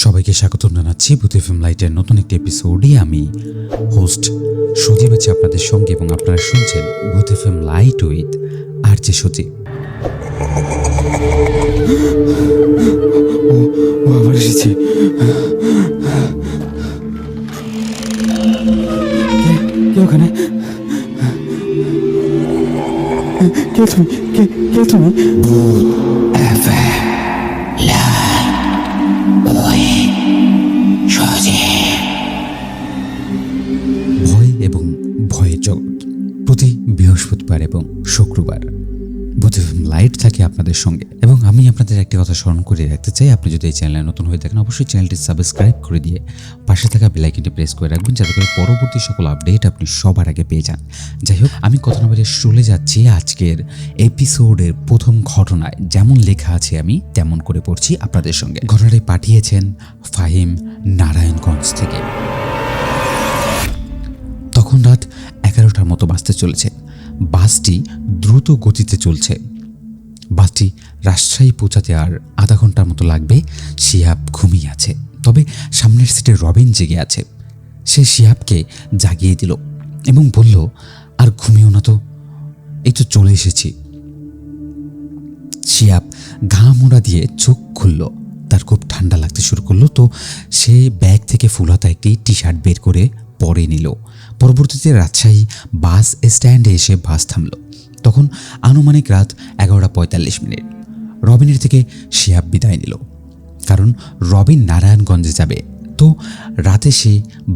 সবাইকে স্বাগতম জানাচ্ছি ভূত এফএম লাইটের নতুন একটি এপিসোডে। আমি হোস্ট সজীব আছি আপনাদের সঙ্গে এবং আপনারা শুনছেন ভূত এফএম লাইট উইথ আরজে সজীব। ও আবার এসেছে। কে ওখানে? কে তুমি? কে তুমি? ভয় এবং ভয়ের জগৎ প্রতি বৃহস্পতিবার এবং শুক্রবার ভূত এফএম লাইট থাকে আপনাদের সঙ্গে। এবং আমি আপনাদের একটি কথা স্মরণ করে রাখতে চাই, আপনি যদি এই চ্যানেলে নতুন হয়ে থাকেন অবশ্যই চ্যানেলটি সাবস্ক্রাইব করে দিয়ে পাশে থাকা বেল আইকনটি প্রেস করে রাখবেন, যাতে করে পরবর্তী সকল আপডেট আপনি সবার আগে পেয়ে যান। যাই হোক, আমি কথা না বলে চলে যাচ্ছি আজকের এপিসোডের প্রথম ঘটনায়। যেমন লেখা আছে আমি তেমন করে পড়ছি আপনাদের সঙ্গে। ঘটনাটি পাঠিয়েছেন ফাহিম নারায়ণগঞ্জ থেকে। তখন রাত 11টার মতো বাজতে চলেছে। বাসটি দ্রুত গতিতে চলছে। বাসটি রাজশাহী পৌঁছাতে আর আধা ঘন্টার মতো লাগবে। শিহাব ঘুমিয়ে আছে, তবে সামনের সিটে রবিন জেগে আছে। সে শিহাবকে জাগিয়ে দিল এবং বলল, আর ঘুমিও না তো, এই তো চলে এসেছি। শিহাব ঘা মোড়া দিয়ে চোখ খুলল। তার খুব ঠান্ডা লাগতে শুরু করলো, তো সে ব্যাগ থেকে ফুলহাতা একটি টি শার্ট বের করে পরে নিল। পরবর্তীতে রাজশাহী বাস স্ট্যান্ডে এসে বাস থামল। তখন আনুমানিক রাত 11:45। রবিনের থেকে শিহাব বিদায় নিল, কারণ রবিন নারায়ণগঞ্জে যাবে। তো রাতে সে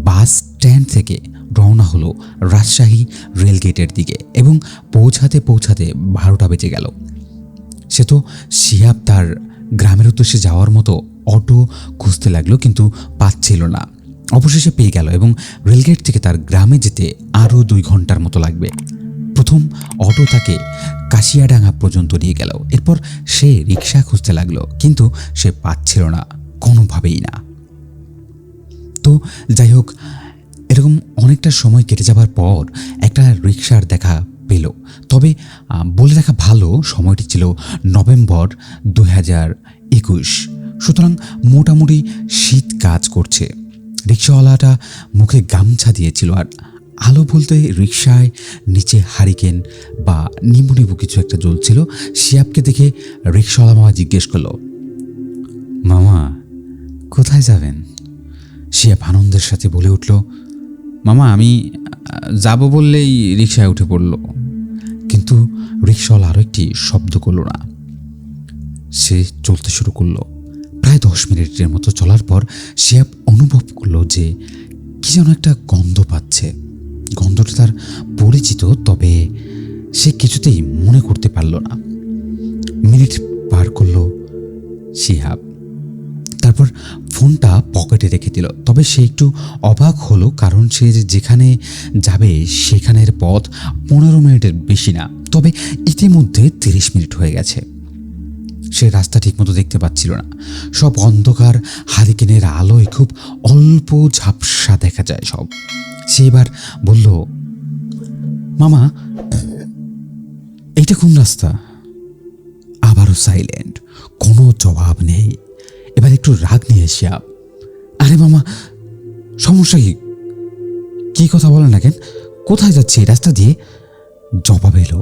বাস স্ট্যান্ড থেকে রওনা হলো রাজশাহী রেলগেটের দিকে এবং পৌঁছাতে 12টা বেজে গেল। সে তো শিহাব তার গ্রামের উদ্দেশ্যে যাওয়ার মতো অটো খুঁজতে লাগলো, কিন্তু পাচ্ছিল না। অবশেষে পেয়ে গেল এবং রেলগেট থেকে তার গ্রামে যেতে আরও 2 ঘন্টার মতো লাগবে। প্রথম অটো তাকে কাশিয়াডাঙ্গা পর্যন্ত নিয়ে গেল। এরপর সে রিক্সা খুঁজতে লাগলো, কিন্তু সে পাচ্ছিল না, কোনোভাবেই না। তো যাই হোক, এরকম অনেকটা সময় কেটে যাবার পর একটা রিক্সার দেখা পেল। তবে বলে রাখা ভালো, সময়টি ছিল নভেম্বর 2021, সুতরাং মোটামুটি শীত কাজ করছে। রিক্সাওয়ালাটা মুখে গামছা দিয়েছিল, আর আলো বলতে রিক্সায় নিচে হারিকেন বা নিবু কিছু একটা জ্বলছিল। শিয়াবকে দেখে রিক্সাওয়ালা মামা জিজ্ঞেস করলো, মামা কোথায় যাবেন? শিয়াব আনন্দের সাথে বলে উঠল, মামা আমি যাব বললেই রিক্সায় উঠে পড়ল। কিন্তু রিক্সাওয়ালা আরও একটি শব্দ করল না। সে চলতে শুরু করলো। প্রায় 10 মিনিটের মতো চলার পর শিহাব অনুভব করলো যে কি যেন একটা গন্ধ পাচ্ছে। গন্ধটা তার পরিচিত, তবে সে কিছুতেই মনে করতে পারল না। মিনিট পার করলো শিহাব, তারপর ফোনটা পকেটে রেখে দিল। তবে সে একটু অবাক হলো, কারণ সে যেখানে যাবে সেখানের পথ 15 মিনিটের বেশি না। তবে ইতিমধ্যে 30 মিনিট হয়ে গেছে। সে রাস্তা ঠিকমতো দেখতে পাচ্ছিল না। সব অন্ধকার, হারিকেনের আলোয় খুব অল্প ঝাপসা দেখা যায় সব। সে এবার বলল, মামা এইটা কোন রাস্তা? আবারও সাইলেন্ট, কোনো জবাব নেই। এবার একটু রাগ নিয়ে শিহাব, আরে মামা সমস্যা কি কথা বলেন না কেন? কোথায় যাচ্ছে এই রাস্তা দিয়ে? জবাব এলো,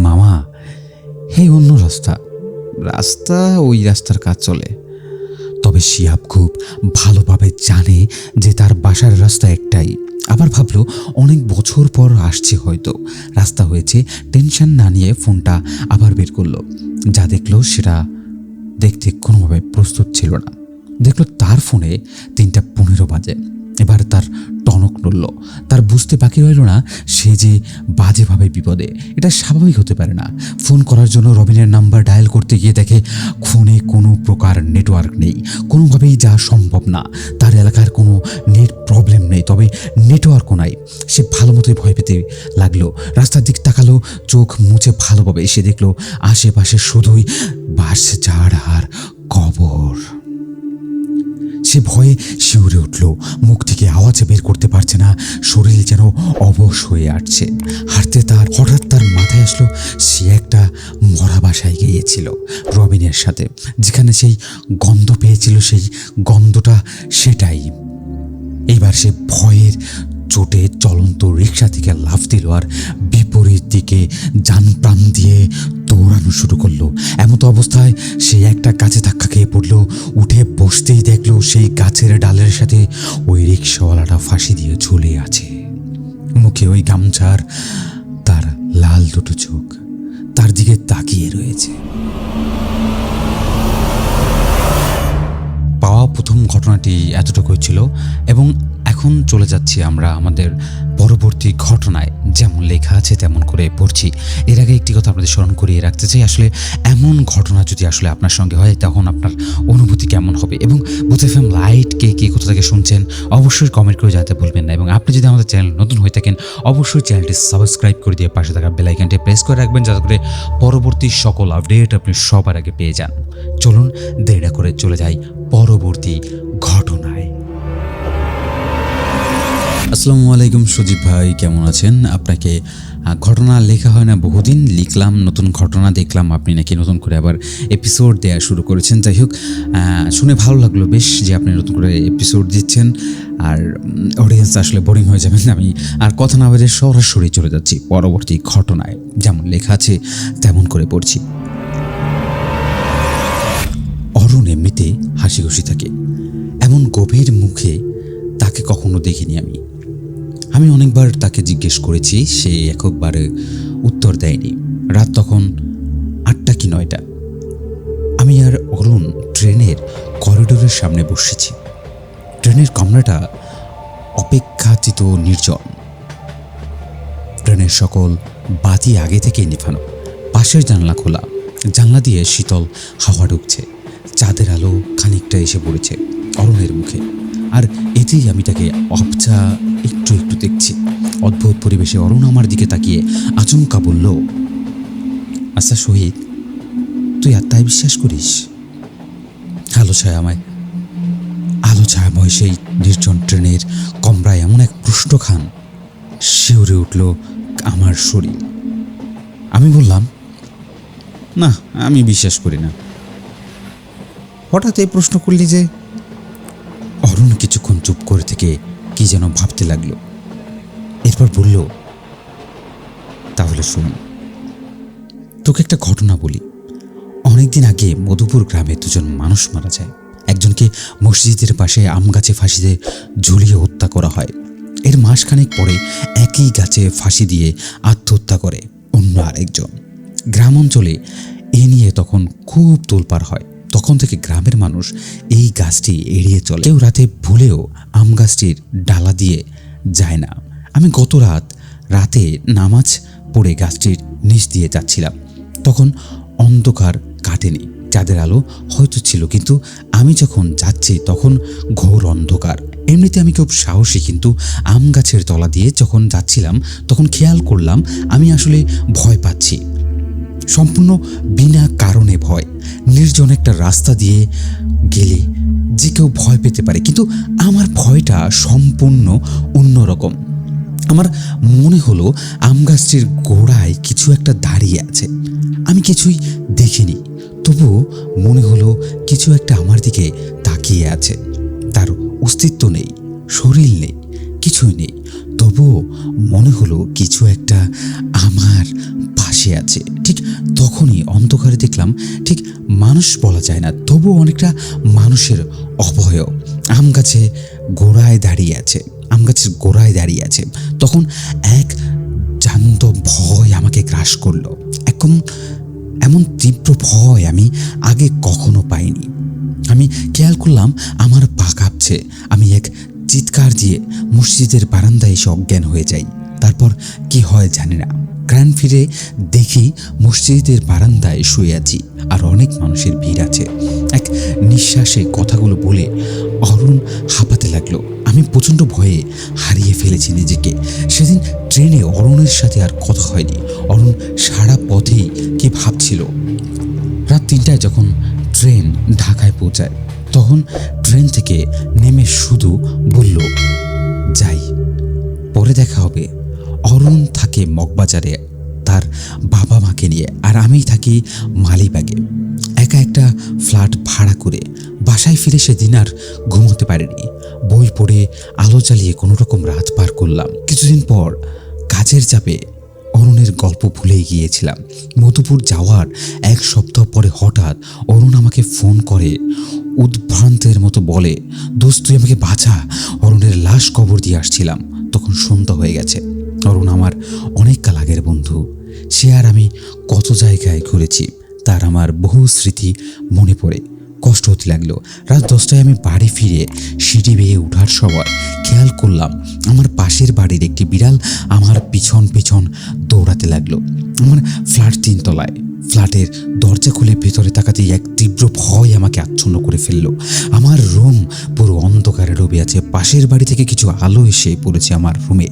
মামা হে অন্য রাস্তা, ওই রাস্তার কাজ চলে। তবে শিহাব খুব ভালোভাবে জানে যে তার বাসার রাস্তা একটাই। আবার ভাবলো অনেক বছর পর আসছে, হয়তো রাস্তা হয়েছে। টেনশন না নিয়ে ফোনটা আবার বের করলো। যা দেখলো সেটা দেখতে কোনোভাবে প্রস্তুত ছিল না। দেখলো তার ফোনে 3:15 বাজে। এবার তার টনক নড়ল। তার বুঝতে বাকি রইল না সে যে বাজেভাবে বিপদে। এটা স্বাভাবিক হতে পারে না। ফোন করার জন্য রবিনের নাম্বার ডায়াল করতে গিয়ে দেখে ফোনে কোনো প্রকার নেটওয়ার্ক নেই, কোনোভাবেই যা সম্ভব না। তার এলাকার কোনো নেট প্রবলেম নেই, তবে নেটওয়ার্কও নাই। সে ভালো মতোই ভয় পেতে লাগলো। রাস্তার দিক তাকালো, চোখ মুছে ভালোভাবে সে দেখলো আশেপাশে শুধুই বাঁশঝাড় আর কবর। সে ভয়ে শিউরে উঠল, মুখ থেকে আওয়াজ বের করতে পারছে না। শরীর যেন অবশ হয়ে আসছে। হাঁটতে তার হঠাৎ তার মাথায় আসলো সে একটা মরা বাসায় গিয়েছিল রবিনের সাথে, যেখানে সেই গন্ধ পেয়েছিল, সেই গন্ধটা সেটাই। এইবার সে ভয়ের চোটে চলন্ত রিক্সা থেকে লাফ দিল আর বিপরীত দিকে যান প্রাণ দিয়ে দৌড়ানো শুরু করলো। এমতো অবস্থায় সে একটা গাছে ধাক্কা খেয়ে পড়লো। উঠে বসতেই দেখলো সেই গাছের ডালের সাথে ওই রিক্সাওয়ালাটা ফাঁসি দিয়ে ঝুলে আছে। মুখে ওই গামছার তার লাল দুটো চোখ তার দিকে তাকিয়ে রয়েছে। পাওয়া প্রথম ঘটনাটি এতটুকুই ছিল এবং এখন চলে যাচ্ছি আমরা আমাদের পরবর্তী ঘটনায়। যেমন লেখা আছে তেমন করে পড়ছি। এর আগে একটি কথা আপনাদের স্মরণ করিয়ে রাখতে চাই, আসলে এমন ঘটনা যদি আসলে আপনার সঙ্গে হয় তখন আপনার অনুভূতি কেমন হবে। এবং বুথ এফএম লাইট কে কোথা থেকে শুনছেন অবশ্যই কমেন্ট করে জানাতে ভুলবেন না। এবং আপনি যদি আমাদের চ্যানেল নতুন হয়ে থাকেন অবশ্যই চ্যানেলটি সাবস্ক্রাইব করে দিয়ে পাশে থাকা বেল আইকনটি প্রেস করে রাখবেন, যাতে করে পরবর্তী সকল আপডেট আপনি সবার আগে পেয়ে যান। চলুন দেরি না করে চলে যাই পরবর্তী ঘটনায়। আসসালামু আলাইকুম সজীব ভাই, কেমন আছেন? আপনাকে ঘটনা লেখা হয় না বহুদিন, লিখলাম, নতুন ঘটনা দেখলাম আপনি নাকি নতুন করে আবার এপিসোড দেওয়া শুরু করেছেন। যাই হোক, শুনে ভালো লাগলো বেশ যে আপনি নতুন করে এপিসোড দিচ্ছেন, আর অডিয়েন্স আসলে বোরিং হয়ে যাবেন। আমি আর কথা না বেরিয়ে সরাসরি চলে যাচ্ছি পরবর্তী ঘটনায়। যেমন লেখা আছে তেমন করে পড়ছি। অরুণ এমনিতে হাসি খুশি থাকে, এমন গভীর মুখে তাকে কখনো দেখিনি আমি অনেকবার তাকে জিজ্ঞেস করেছি, সে একবারে উত্তর দেয়নি। রাত তখন 8টা কি 9টা। আমি আর অরুণ ট্রেনের করিডোরের সামনে বসেছি। ট্রেনের কামরাটা অপেক্ষাকৃত নির্জন। ট্রেনের সকল বাতি আগে থেকেই নিভানো, পাশের জানলা খোলা, জানলা দিয়ে শীতল হাওয়া ঢুকছে। চাঁদের আলো খানিকটা এসে পড়েছে অরুণের মুখে, আর এতেই আমি তাকে অবচা একটু একটু দেখছি। অদ্ভুত পরিবেশে অরুণ আমার দিকে তাকিয়ে আচমকা বলল, আচ্ছা শহীদ, তুই আত্মায় বিশ্বাস করিস? আলো ছায়াময় সেই নির্জন ট্রেনের কমরায় এমন এক পৃষ্ঠখান শিউরে উঠল আমার শরীর। আমি বললাম, না, আমি বিশ্বাস করি না। হঠাৎ এই প্রশ্ন করলি যে? অরুণ কিছুক্ষণ চুপ করে থেকে কি যেন ভাবতে লাগলো, এরপর বলল, তাহলে শোন, তোকে একটা ঘটনা বলি। অনেকদিন আগে মধুপুর গ্রামে দুজন মানুষ মারা যায়। একজনকে মসজিদের পাশে আম গাছে ফাঁসিতে ঝুলিয়ে হত্যা করা হয়। এর মাসখানেক পরে একই গাছে ফাঁসি দিয়ে আত্মহত্যা করে অন্য আরেকজন। গ্রাম অঞ্চলে এ নিয়ে তখন খুব তোলপাড় হয়। তখন থেকে গ্রামের মানুষ এই গাছটি এড়িয়ে চলে। কেউ রাতে ভুলেও আম গাছটির ডালা দিয়ে যায় না। আমি গত রাতে নামাজ পড়ে গাছটির নিচ দিয়ে যাচ্ছিলাম। তখন অন্ধকার কাটেনি, চাঁদের আলো হয়তো ছিল, কিন্তু আমি যখন যাচ্ছি তখন ঘোর অন্ধকার। এমনিতে আমি খুব সাহসী, কিন্তু আম গাছের তলা দিয়ে যখন যাচ্ছিলাম তখন খেয়াল করলাম আমি আসলে ভয় পাচ্ছি। সম্পূর্ণ বিনা কারণে ভয়। নির্জন একটা রাস্তা দিয়ে গেলে যে কেউ ভয় পেতে পারে, কিন্তু আমার ভয়টা সম্পূর্ণ অন্যরকম। আমার মনে হলো আম গাছটির গোড়ায় কিছু একটা দাঁড়িয়ে আছে। আমি কিছুই দেখিনি, তবুও মনে হলো কিছু একটা আমার দিকে তাকিয়ে আছে। তার অস্তিত্ব নেই, শরীর নেই, কিছুই নেই, তবুও মনে হলো কিছু একটা আমার পাশে আছে। ঠিক তখনই অন্ধকারে দেখলাম, ঠিক মানুষ বলা যায় না, তবুও অনেকটা মানুষের অবয়ব আম গাছের গোড়ায় দাঁড়িয়ে আছে। তখন এক জান্ত ভয় আমাকে গ্রাস করলো। এমন তীব্র ভয় আমি আগে কখনো পাইনি। আমি খেয়াল করলাম আমার পা কাঁপছে। আমি এক চিৎকার দিয়ে মসজিদের বারান্দায় এসে অজ্ঞান হয়ে যাই। তারপর কি হয় জানি না, জ্ঞান ফিরে দেখি মসজিদের বারান্দায় শুয়ে আছি আর অনেক মানুষের ভিড় আছে। এক নিঃশ্বাসে কথাগুলো বলে অরুণ হাঁপাতে লাগলো। আমি প্রচণ্ড ভয়ে হারিয়ে ফেলেছি নিজেকে। সেদিন ট্রেনে অরুণের সাথে আর কথা হয়নি। অরুণ সারা পথেই কি ভাবছিল। রাত 3টায় যখন ট্রেন ঢাকায় পৌঁছায় তখন ট্রেন থেকে নেমে শুধু বলল, যাই, পরে দেখা হবে। অরুণ থাকে মগবাজারে তার বাবা মাকে নিয়ে, আর আমি থাকি মালিবাগে একা একটা ফ্ল্যাট ভাড়া করে। বাসায় ফিরে সেদিন আর ঘুমোতে পারিনি। বই পড়ে আলো জ্বালিয়ে কোনো রকম রাত পার করলাম। কিছুদিন পর কাজের চাপে অরুণের গল্প ভুলেই গিয়েছিলাম। মধুপুর যাওয়ার 1 সপ্তাহ পরে হঠাৎ অরুণ আমাকে ফোন করে উদ্ভ্রান্তের মতো বলে, দোস্ত তুই আমাকে বাঁচা, অরুণের লাশ কবর দিয়ে আসছিলাম। তখন সন্ধ্যা হয়ে গেছে। অরুণ আমার অনেক কাল আগের বন্ধু। সে আর আমি কত জায়গায় ঘুরেছি, তার আমার বহু স্মৃতি মনে পড়ে। কষ্ট হতে লাগলো। রাত 10টায় আমি বাড়ি ফিরে সিঁড়ি বেয়ে ওঠার সময় খেয়াল করলাম আমার পাশের বাড়ির একটি বিড়াল আমার পিছন পিছন দৌড়াতে লাগলো। আমার ফ্ল্যাট 3 তলায়। ফ্ল্যাটের দরজা খুলে ভেতরে তাকাতেই এক তীব্র ভয় আমাকে আচ্ছন্ন করে ফেললো। আমার রুম পুরো অন্ধকারে ডুবে আছে। পাশের বাড়ি থেকে কিছু আলো এসে পড়েছে আমার রুমে,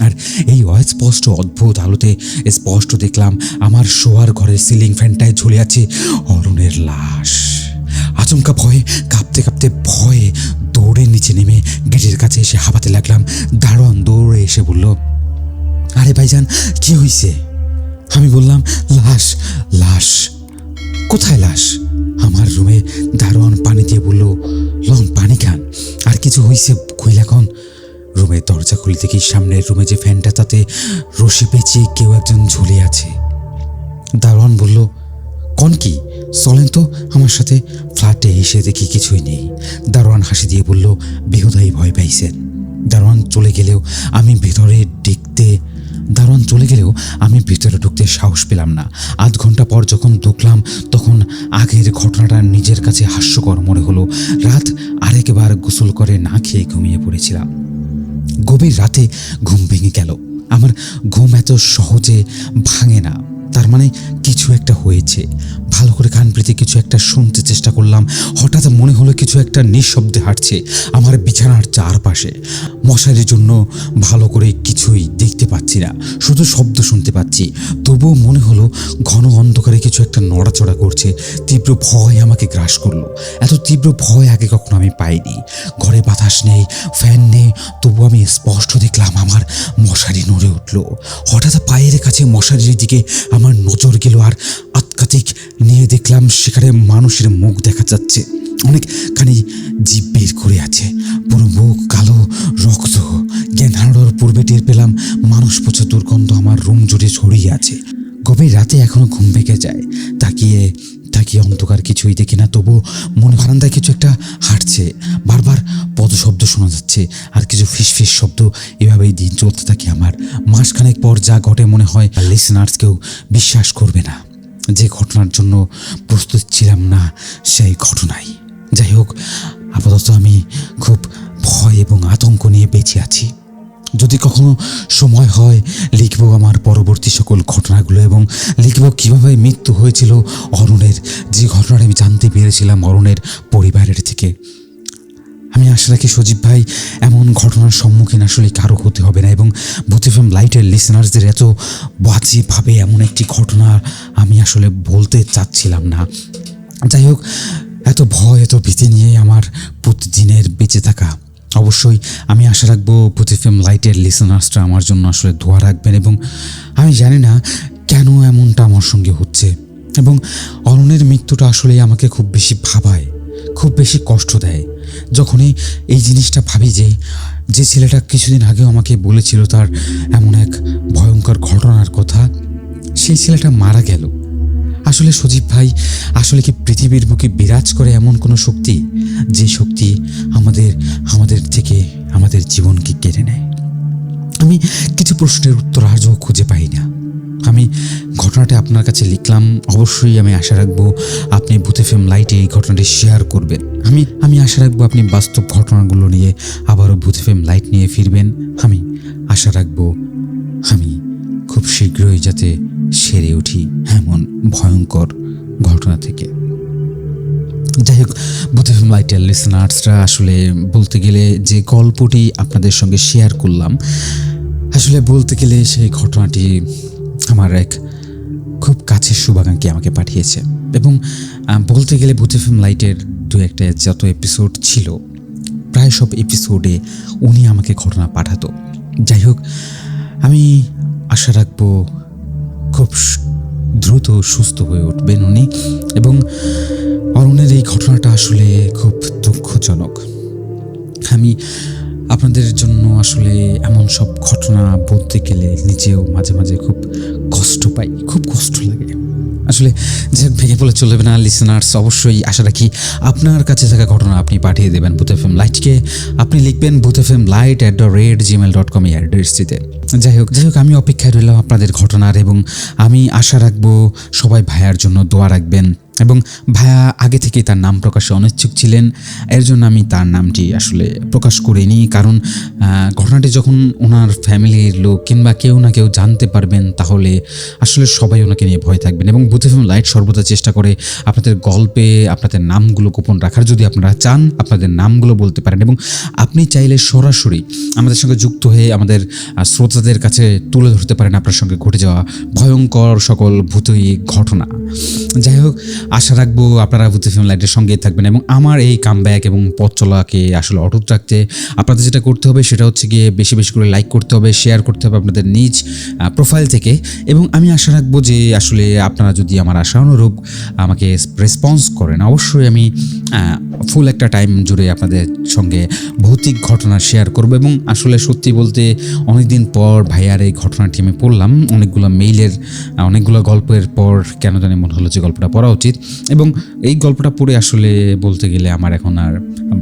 আর এই অস্পষ্ট অদ্ভুত আলোতে স্পষ্ট দেখলাম আমার শোয়ার ঘরের সিলিং ফ্যানটায় ঝুলে আছে অরুণের লাশ। আচমকা ভয়ে কাঁপতে কাঁপতে ভয়ে দৌড়ে নিচে নেমে গেটের কাছে এসে হাঁপাতে লাগলাম। দারোয়ান দৌড়ে এসে বলল, আরে ভাইজান কি হয়েছে? আমি বললাম, লাশ। লাশ কোথায়? লাশ আমার রুমে। দারোয়ান পানি দিয়ে বলল, লন পানি খান, আর কিছু হয়েছে কইলা কন। রুমের দরজা খুলে দেখি সামনের রুমে যে ফ্যানটা তাতে রশি পেঁচিয়ে কেউ একজন ঝুলে আছে। দারোয়ান বলল, কন কি, চলেন তো আমার সাথে। ফ্ল্যাটে এসে দেখি কিছুই নেই। দারোয়ান হাসি দিয়ে বলল, বেহুদাই ভয় পাইছেন। দারোয়ান চলে গেলেও আমি ভিতরে ঢুকতে সাহস পেলাম না। আধ ঘন্টা পর যখন ঢুকলাম তখন আগের ঘটনাটা নিজের কাছে হাস্যকর মনে হলো। রাত আরেকবার গোসল করে না খেয়ে ঘুমিয়ে পড়েছিলাম। গভীর রাতে ঘুম ভেঙে গেল। আমার ঘুম এত সহজে ভাঙে না, তার মানে কিছু একটা হয়েছে। ভালো করে কান পেতে কিছু একটা শুনতে চেষ্টা করলাম। হঠাৎ মনে হলো কিছু একটা নিঃশব্দে হাঁটছে আমার বিছানার চারপাশে। মশারির জন্য ভালো করে কিছুই দেখতে পাচ্ছি না, শুধু শব্দ শুনতে পাচ্ছি। তবুও মনে হলো ঘন অন্ধকারে কিছু একটা নড়াচড়া করছে। তীব্র ভয় আমাকে গ্রাস করলো। এত তীব্র ভয় আগে কখনো আমি পাইনি। ঘরে বাতাস নেই, ফ্যান নেই, তবু আমি স্পষ্ট দেখলাম আমার মশারি নড়ে উঠল। হঠাৎ পায়ের কাছে মশারির দিকে আমার নজর গেল, আর আতকাতিক নিয়ে দেখলাম সেখানে মানুষের মুখ দেখা যাচ্ছে। অনেকখানি জিভ বের করে আছে, পুরো মুখ কালো, রক্ত। জ্ঞান হারানোর পূর্বে টের পেলাম মানুষ পচা দুর্গন্ধ আমার রুম জুড়ে ছড়িয়ে আছে। গভীর রাতে এখনো ঘুম ভেঙে যায়। তাকিয়ে অন্ধকার কিছুই দেখি না, তবু মনে বারান্দায় কিছু একটা হাঁটছে। বারবার পদশব্দ শোনা যাচ্ছে আর কিছু ফিসফিস শব্দ। এভাবেই দিন চলতে থাকে আমার। মাসখানেক পর যা ঘটে মনে হয় লিসনার্স কেউ বিশ্বাস করবে না। যে ঘটনার জন্য প্রস্তুত ছিলাম না সেই ঘটনাই। যাই হোক, আপাতত আমি খুব ভয় এবং আতঙ্ক নিয়ে বেঁচে আছি। যদি কখনো সময় হয় লিখব আমার পরবর্তী সকল ঘটনাগুলো, এবং লিখব কিভাবে মৃত্যু হয়েছিল অরুণের, যে ঘটনাটা আমি জানতে পেরেছিলাম অরুণের পরিবারের থেকে। আমি আশা রাখি সজীব ভাই এমন ঘটনার সম্মুখীন আসলে কারো হতে হবে না, এবং ভূত এফএম লাইটের লিসনার্সদের এত বাজেভাবে এমন একটি ঘটনা আমি আসলে বলতে চাচ্ছিলাম না। যাই হোক, এত ভয় এত ভীতি নিয়ে আমার প্রতিদিনের বেঁচে থাকা। অবশ্যই আমি আশা রাখবো ভূত এফএম লাইটের লিসনার্সরা আমার জন্য আসলে দোয়া রাখবেন। এবং আমি জানি না কেন এমনটা আমার সঙ্গে হচ্ছে, এবং অরুণের মৃত্যুটা আসলে আমাকে খুব বেশি ভাবায়, খুব বেশি কষ্ট দেয়। যখনই এই জিনিসটা ভাবি যে ছেলেটা কিছুদিন আগেও আমাকে বলেছিল তার এমন এক ভয়ঙ্কর ঘটনার কথা, সেই ছেলেটা মারা গেল। আসলে সজীব ভাই, আসলে কি পৃথিবীর বুকে বিরাজ করে এমন কোনো শক্তি, যে শক্তি আমাদের থেকে আমাদের জীবনকে কেড়ে নেয়? আমি কিছু প্রশ্নের উত্তর আজও খুঁজে পাই না। আমি ঘটনাটা আপনার কাছে লিখলাম। অবশ্যই আমি আশা রাখবো আপনি ভূত এফএম লাইটে এই ঘটনাটি শেয়ার করবেন। আমি আশা রাখবো আপনি বাস্তব ঘটনাগুলো নিয়ে আবারও ভূত এফএম লাইট নিয়ে ফিরবেন। আমি আশা রাখবো আমি খুব শীঘ্রই যাতে সেরে উঠি এমন ভয়ঙ্কর ঘটনা থেকে। যাই হোক, ভূত এফএম লাইটের লিসনার্সরা, আসলে বলতে গেলে যে গল্পটি আপনাদের সঙ্গে শেয়ার করলাম, আসলে বলতে গেলে সেই ঘটনাটি আমার এক খুব কাছের শুভাকাঙ্ক্ষী আমাকে পাঠিয়েছে। এবং বলতে গেলে ভূত এফএম লাইটের 2-1টা যত এপিসোড ছিল, প্রায় সব এপিসোডে উনি আমাকে ঘটনা পাঠাতো। যাই হোক, আমি আশা রাখবো খুব খুব দ্রুত সুস্থ হয়ে উঠবেন উনি। এবং অরুণের এই ঘটনাটা আসলে খুব দুঃখজনক। আমি আপনাদের জন্য আসলে এমন সব ঘটনা বলতে গেলে নিজেও মাঝে মাঝে খুব কষ্ট পাই, খুব কষ্ট লাগে আসলে। যে ভেঙে পড়লে চলবে না লিসেনার্স, অবশ্যই আশা রাখি আপনার কাছে থাকা ঘটনা আপনি পাঠিয়ে দেবেন ভূত এফএম লাইটকে। আপনি লিখবেন boothfmlight@gmail.com এই অ্যাড্রেসটিতে। যাই হোক আমি অপেক্ষায় রইলাম আপনাদের ঘটনার, এবং আমি আশা রাখবো সবাই ভাইয়ার জন্য দোয়া রাখবেন। এবং ভাইয়া আগে থেকেই তার নাম প্রকাশে অনিচ্ছুক ছিলেন, এর জন্য আমি তার নামটি আসলে প্রকাশ করিনি। কারণ ঘটনাটি যখন ওনার ফ্যামিলির লোক কিংবা কেউ না কেউ জানতে পারবেন, তাহলে আসলে সবাই ওনাকে নিয়ে ভয় থাকবেন। এবং ভূত এফএম লাইট সর্বদা চেষ্টা করে আপনাদের গল্পে আপনাদের নামগুলো গোপন রাখার। যদি আপনারা চান আপনাদের নামগুলো বলতে পারেন, এবং আপনি চাইলে সরাসরি আমাদের সঙ্গে যুক্ত হয়ে আমাদের শ্রোতাদের কাছে তুলে ধরতে পারেন আপনার সঙ্গে ঘটে যাওয়া ভয়ঙ্কর সকল ভূতই ঘটনা। যাই হোক, আশা রাখবো আপনারা ভূত এফএম লাইটের সঙ্গেই থাকবেন, এবং আমার এই কামব্যাক এবং পথ চলাকে আসলে অটুট রাখতে আপনাদের যেটা করতে হবে সেটা হচ্ছে গিয়ে বেশি বেশি করে লাইক করতে হবে, শেয়ার করতে হবে আপনাদের নিজ প্রোফাইল থেকে। এবং আমি আশা রাখবো যে আসলে আপনারা যদি আমার আশা অনুরূপ আমাকে রেসপন্স করেন, অবশ্যই আমি ফুল একটা টাইম জুড়ে আপনাদের সঙ্গে ভৌতিক ঘটনা শেয়ার করব। এবং আসলে সত্যি বলতে অনেকদিন পর ভাইয়ার এই ঘটনাটি আমি পড়লাম, অনেকগুলো মেইলের অনেকগুলো গল্পের পর কেন জানি মনে হলো যে গল্পটা পড়া উচিত। এবং এই গল্পটা পড়ে আসলে বলতে গেলে আমার এখন আর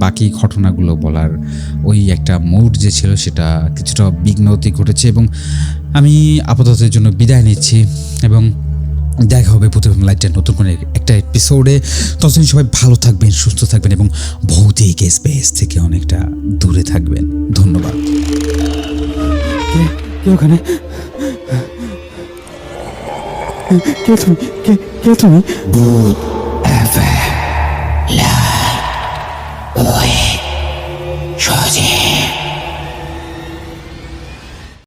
বাকি ঘটনাগুলো বলার ওই একটা মুড যে ছিল সেটা কিছুটা বিঘ্নতি ঘটেছে। এবং আমি আপাতত এর জন্য বিদায় নিচ্ছি, এবং দেখা হবে ভূত এফএম লাইটের নতুন কোনো একটা এপিসোডে। ততদিন সবাই ভালো থাকবেন, সুস্থ থাকবেন, এবং ভৌতিক স্পেস থেকে অনেকটা দূরে থাকবেন। ধন্যবাদ। কে ওখানে? কে তুমি? কে তুমি? ভূত এফএম লাইট ওয়ে সজীব।